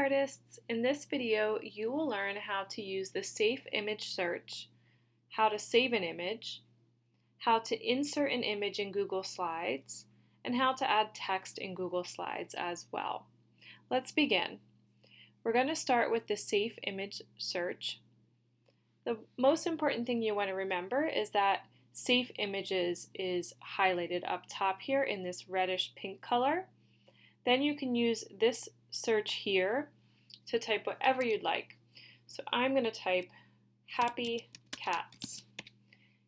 artists! In this video, you will learn how to use the Safe Image Search, how to save an image, how to insert an image in Google Slides, and how to add text in Google Slides as well. Let's begin. We're going to start with the Safe Image Search. The most important thing you want to remember is that Safe Images is highlighted up top here in this reddish pink color. Then you can use this search here to type whatever you'd like. So I'm going to type happy cats.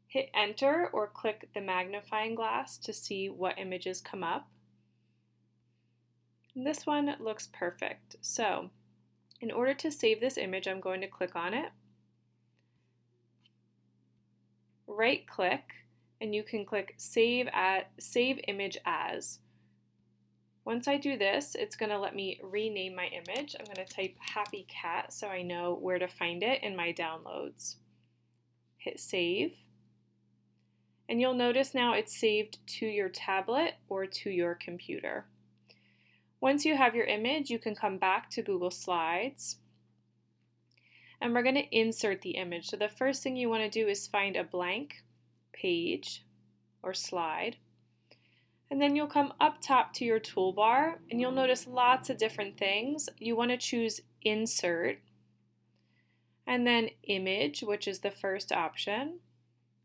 Hit enter or click the magnifying glass to see what images come up. And this one looks perfect. So in order to save this image, I'm going to click on it. Right click, and you can click Save Image As. Once I do this, it's going to let me rename my image. I'm going to type happy cat so I know where to find it in my downloads. Hit save. And you'll notice now it's saved to your tablet or to your computer. Once you have your image, you can come back to Google Slides. And we're going to insert the image. So the first thing you want to do is find a blank page or slide. And then you'll come up top to your toolbar and you'll notice lots of different things. You want to choose Insert, and then Image, which is the first option,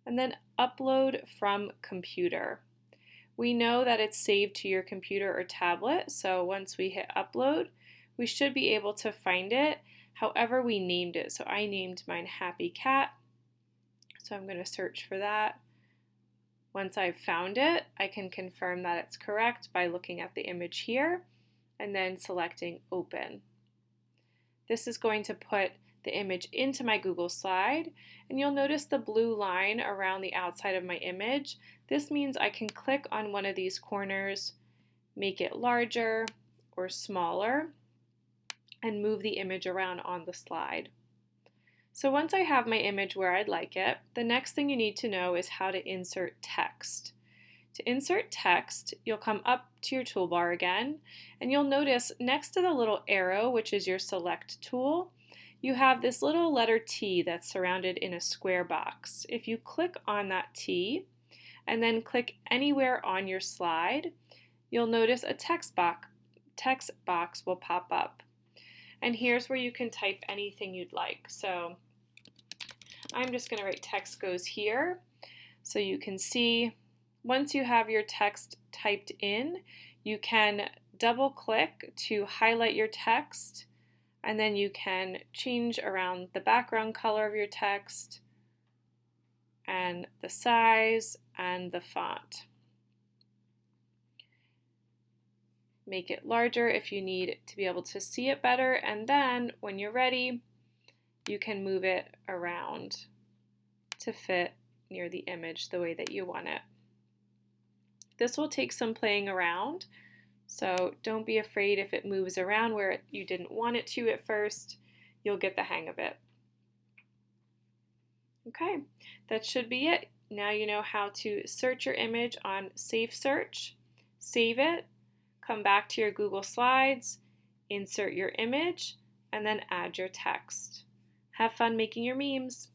and then Upload from Computer. We know that it's saved to your computer or tablet, so once we hit Upload, we should be able to find it however we named it. So I named mine Happy Cat, so I'm going to search for that. Once I've found it, I can confirm that it's correct by looking at the image here and then selecting Open. This is going to put the image into my Google slide, and you'll notice the blue line around the outside of my image. This means I can click on one of these corners, make it larger or smaller, and move the image around on the slide. So once I have my image where I'd like it, the next thing you need to know is how to insert text. To insert text, you'll come up to your toolbar again, and you'll notice next to the little arrow, which is your select tool, you have this little letter T that's surrounded in a square box. If you click on that T and then click anywhere on your slide, you'll notice a text box will pop up. And here's where you can type anything you'd like. So I'm just going to write text goes here. So you can see once you have your text typed in, you can double click to highlight your text, and then you can change around the background color of your text and the size and the font. Make it larger if you need to be able to see it better, and then when you're ready, you can move it around to fit near the image the way that you want it. This will take some playing around, so don't be afraid if it moves around where you didn't want it to at first. You'll get the hang of it. Okay, that should be it. Now you know how to search your image on Safe Search, save it, come back to your Google Slides, insert your image, and then add your text. Have fun making your memes.